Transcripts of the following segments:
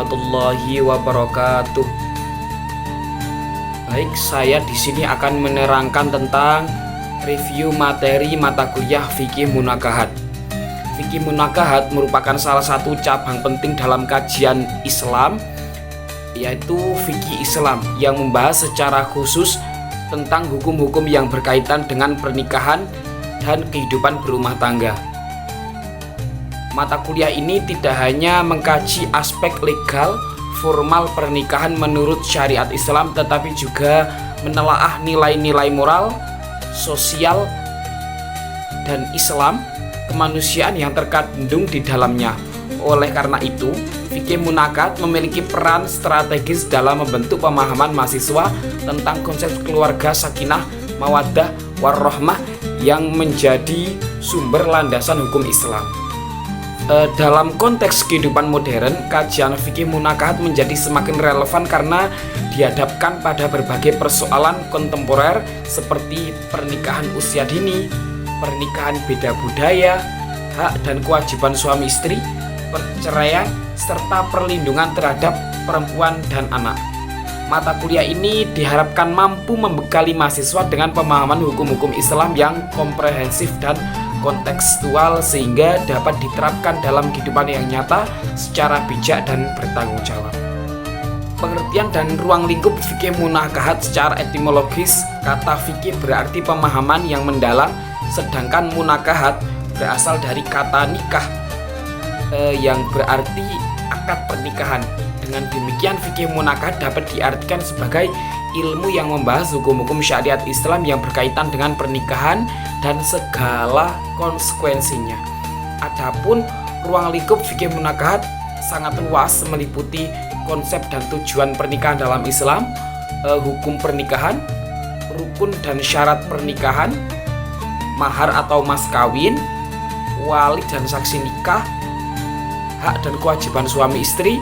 warahmatullahi wabarakatuh. Baik, saya di sini akan menerangkan tentang review materi mata kuliah Fikih Munakahat. Fikih Munakahat merupakan salah satu cabang penting dalam kajian Islam, yaitu fikih Islam yang membahas secara khusus tentang hukum-hukum yang berkaitan dengan pernikahan dan kehidupan berumah tangga. Mata kuliah ini tidak hanya mengkaji aspek legal formal pernikahan menurut syariat Islam, tetapi juga menelaah nilai-nilai moral, sosial, dan Islam kemanusiaan yang terkandung di dalamnya. Oleh karena itu, fikih munakahat memiliki peran strategis dalam membentuk pemahaman mahasiswa tentang konsep keluarga sakinah, mawaddah, warahmah yang menjadi sumber landasan hukum Islam. Dalam konteks kehidupan modern, kajian fikih munakahat menjadi semakin relevan karena dihadapkan pada berbagai persoalan kontemporer seperti pernikahan usia dini, pernikahan beda budaya, hak dan kewajiban suami istri, perceraian, serta perlindungan terhadap perempuan dan anak. Mata kuliah ini diharapkan mampu membekali mahasiswa dengan pemahaman hukum-hukum Islam yang komprehensif dan kontekstual sehingga dapat diterapkan dalam kehidupan yang nyata secara bijak dan bertanggung jawab. Pengertian dan ruang lingkup fikih munakahat secara etimologis, kata fikih berarti pemahaman yang mendalam, sedangkan munakahat berasal dari kata nikah yang berarti akad pernikahan. Dengan demikian, fikih munakahat dapat diartikan sebagai ilmu yang membahas hukum-hukum syariat Islam yang berkaitan dengan pernikahan dan segala konsekuensinya. Adapun ruang lingkup fikih munakahat sangat luas, meliputi konsep dan tujuan pernikahan dalam Islam, hukum pernikahan, rukun dan syarat pernikahan, mahar atau mas kawin, wali dan saksi nikah, hak dan kewajiban suami istri,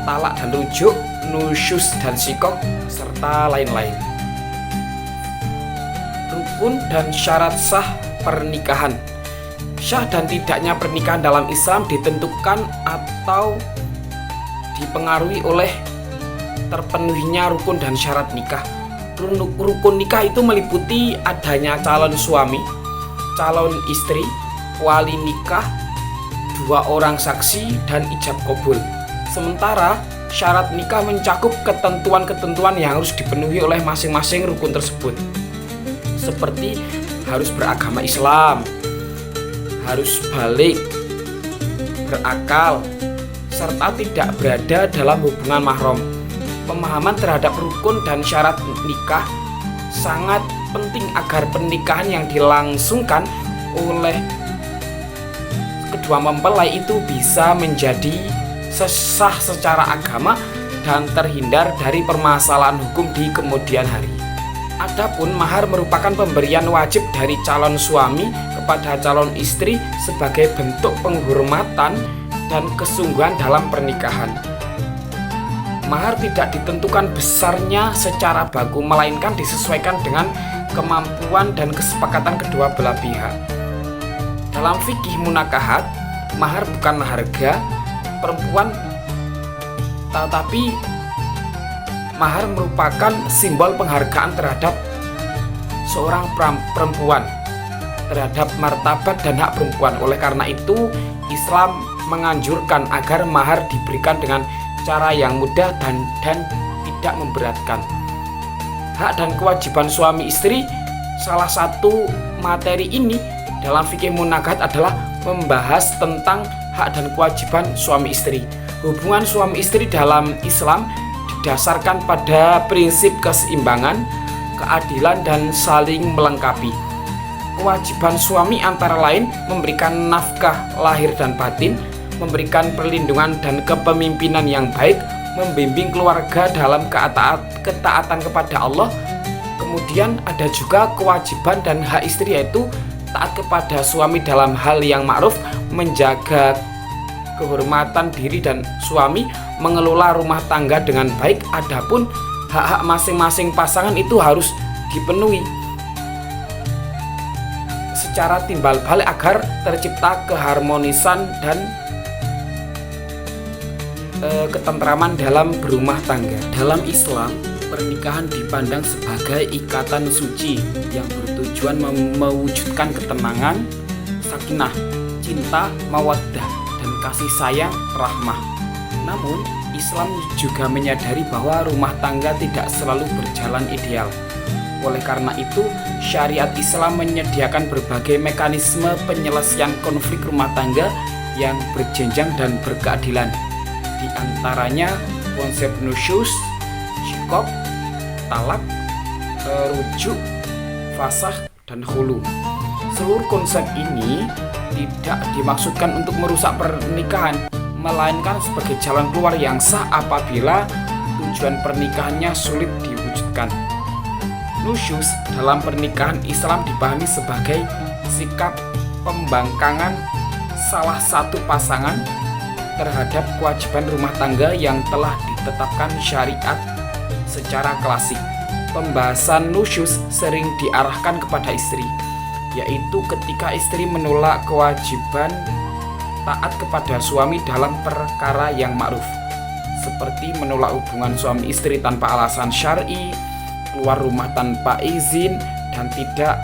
talak dan rujuk, nusyuz dan sikok, serta lain-lain. Rukun dan syarat sah pernikahan. Sah dan tidaknya pernikahan dalam Islam ditentukan atau dipengaruhi oleh terpenuhinya rukun dan syarat nikah. Rukun nikah itu meliputi adanya calon suami, calon istri, wali nikah, dua orang saksi, dan ijab kabul. Sementara syarat nikah mencakup ketentuan-ketentuan yang harus dipenuhi oleh masing-masing rukun tersebut, seperti harus beragama Islam, harus balik, berakal, serta tidak berada dalam hubungan mahram. Pemahaman terhadap rukun dan syarat nikah sangat penting agar pernikahan yang dilangsungkan oleh kedua mempelai itu bisa menjadi sah secara agama dan terhindar dari permasalahan hukum di kemudian hari. Adapun mahar merupakan pemberian wajib dari calon suami kepada calon istri sebagai bentuk penghormatan dan kesungguhan dalam pernikahan. Mahar tidak ditentukan besarnya secara baku, melainkan disesuaikan dengan kemampuan dan kesepakatan kedua belah pihak. Dalam fikih munakahat, mahar bukanlah harga perempuan, tetapi mahar merupakan simbol penghargaan terhadap seorang perempuan, terhadap martabat dan hak perempuan. Oleh karena itu, Islam menganjurkan agar mahar diberikan dengan cara yang mudah dan tidak memberatkan. Hak dan kewajiban suami istri. Salah satu materi ini dalam fikih munakahat adalah membahas tentang hak dan kewajiban suami istri. Hubungan suami istri dalam Islam didasarkan pada prinsip keseimbangan, keadilan, dan saling melengkapi. Kewajiban suami antara lain memberikan nafkah lahir dan batin, memberikan perlindungan dan kepemimpinan yang baik, membimbing keluarga dalam ketaatan kepada Allah. Kemudian ada juga kewajiban dan hak istri, yaitu taat kepada suami dalam hal yang ma'ruf, menjaga kehormatan diri dan suami, mengelola rumah tangga dengan baik. Adapun hak-hak masing-masing pasangan itu harus dipenuhi secara timbal balik agar tercipta keharmonisan dan ketentraman dalam berumah tangga. Dalam Islam, pernikahan dipandang sebagai ikatan suci yang bertujuan mewujudkan ketenangan, sakinah, cinta, mawaddah, dan kasih sayang, rahmah. Namun, Islam juga menyadari bahwa rumah tangga tidak selalu berjalan ideal. Oleh karena itu, syariat Islam menyediakan berbagai mekanisme penyelesaian konflik rumah tangga yang berjenjang dan berkeadilan. Di antaranya konsep nusyuz, shikok, talak, rujuk, fasakh, dan khulu. Seluruh konsep ini tidak dimaksudkan untuk merusak pernikahan, melainkan sebagai jalan keluar yang sah apabila tujuan pernikahannya sulit diwujudkan. Nusyuz dalam pernikahan Islam dipahami sebagai sikap pembangkangan salah satu pasangan terhadap kewajiban rumah tangga yang telah ditetapkan syariat secara klasik. Pembahasan nusyuz sering diarahkan kepada istri, yaitu ketika istri menolak kewajiban taat kepada suami dalam perkara yang ma'ruf, seperti menolak hubungan suami istri tanpa alasan syar'i, keluar rumah tanpa izin, dan tidak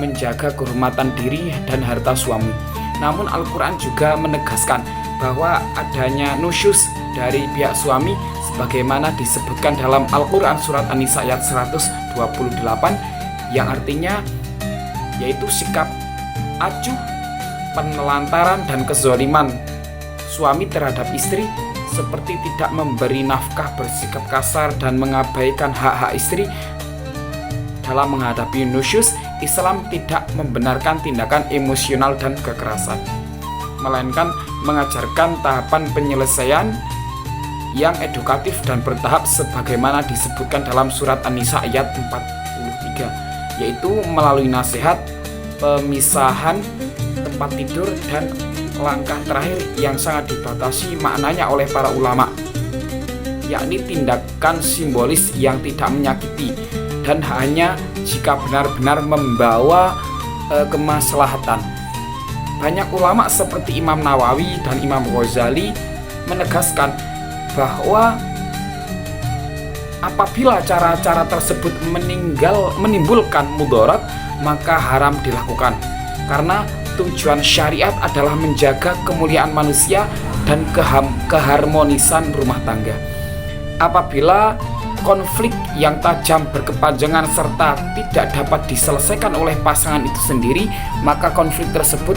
menjaga kehormatan diri dan harta suami. Namun Al-Quran juga menegaskan bahwa adanya nusyuz dari pihak suami sebagaimana disebutkan dalam Al-Quran surat An-Nisa ayat 128, yang artinya yaitu sikap acuh, penelantaran, dan kezaliman suami terhadap istri, seperti tidak memberi nafkah, bersikap kasar, dan mengabaikan hak-hak istri. Dalam menghadapi nusyuz, Islam tidak membenarkan tindakan emosional dan kekerasan, melainkan mengajarkan tahapan penyelesaian yang edukatif dan bertahap sebagaimana disebutkan dalam surat An-Nisa ayat 43, yaitu melalui nasihat, pemisahan tempat tidur, dan langkah terakhir yang sangat dibatasi maknanya oleh para ulama, yakni tindakan simbolis yang tidak menyakiti dan hanya jika benar-benar membawa kemaslahatan. Banyak ulama seperti Imam Nawawi dan Imam Ghazali menegaskan bahwa apabila cara-cara tersebut menimbulkan mudarat, maka haram dilakukan, karena tujuan syariat adalah menjaga kemuliaan manusia dan keharmonisan rumah tangga. Apabila konflik yang tajam berkepanjangan serta tidak dapat diselesaikan oleh pasangan itu sendiri, maka konflik tersebut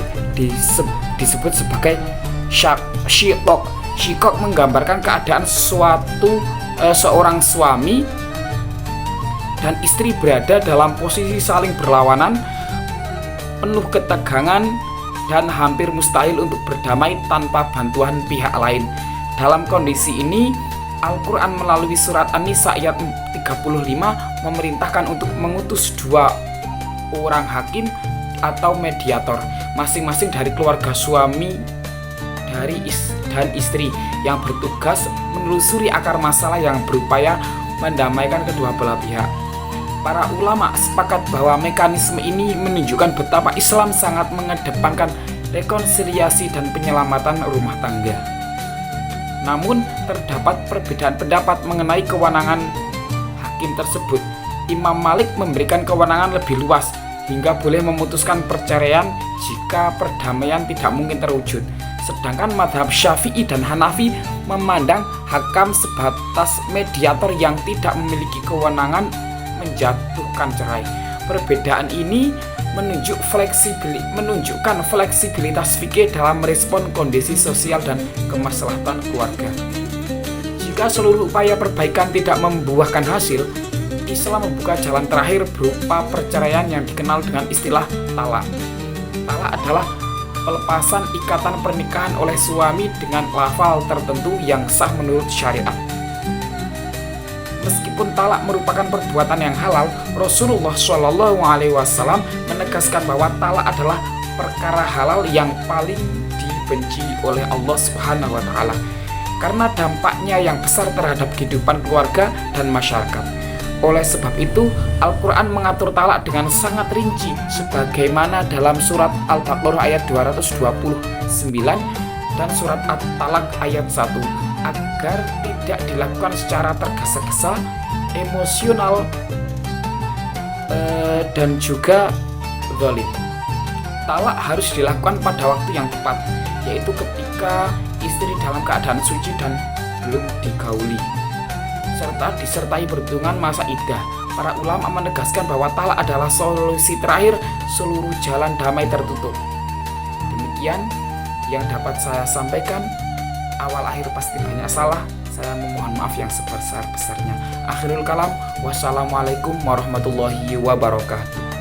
disebut sebagai shikok. Shikok menggambarkan keadaan seorang suami dan istri berada dalam posisi saling berlawanan, penuh ketegangan, dan hampir mustahil untuk berdamai tanpa bantuan pihak lain. Dalam kondisi ini, Al-Quran melalui surat An-Nisa ayat 35 memerintahkan untuk mengutus 2 orang hakim atau mediator, masing-masing dari keluarga suami dan istri, yang bertugas menelusuri akar masalah yang berupaya mendamaikan kedua belah pihak. Para ulama sepakat bahwa mekanisme ini menunjukkan betapa Islam sangat mengedepankan rekonsiliasi dan penyelamatan rumah tangga. Namun, terdapat perbedaan pendapat mengenai kewenangan hakim tersebut. Imam Malik memberikan kewenangan lebih luas hingga boleh memutuskan perceraian jika perdamaian tidak mungkin terwujud. Sedangkan mazhab Syafi'i dan Hanafi memandang hakam sebatas mediator yang tidak memiliki kewenangan menjatuhkan cerai. Perbedaan ini menunjukkan fleksibilitas fikih dalam merespon kondisi sosial dan kemaslahatan keluarga. Jika seluruh upaya perbaikan tidak membuahkan hasil, Islam membuka jalan terakhir berupa perceraian yang dikenal dengan istilah talak. Talak adalah pelepasan ikatan pernikahan oleh suami dengan lafal tertentu yang sah menurut syariat. Meskipun talak merupakan perbuatan yang halal, Rasulullah SAW menegaskan bahwa talak adalah perkara halal yang paling dibenci oleh Allah Subhanahu wa Ta'ala karena dampaknya yang besar terhadap kehidupan keluarga dan masyarakat. Oleh sebab itu, Al-Quran mengatur talak dengan sangat rinci sebagaimana dalam surat Al-Baqarah ayat 229 dan surat At-Talaq ayat 1. agar tidak dilakukan secara tergesa-gesa, emosional, dan juga zalim. Talak harus dilakukan pada waktu yang tepat, yaitu ketika istri dalam keadaan suci dan belum digauli, serta disertai perhitungan masa iddah. Para ulama menegaskan bahwa talak adalah solusi terakhir, seluruh jalan damai tertutup. Demikian yang dapat saya sampaikan. Awal akhir pasti banyak salah, saya memohon maaf yang sebesar-besarnya. Akhirul kalam, wassalamualaikum warahmatullahi wabarakatuh.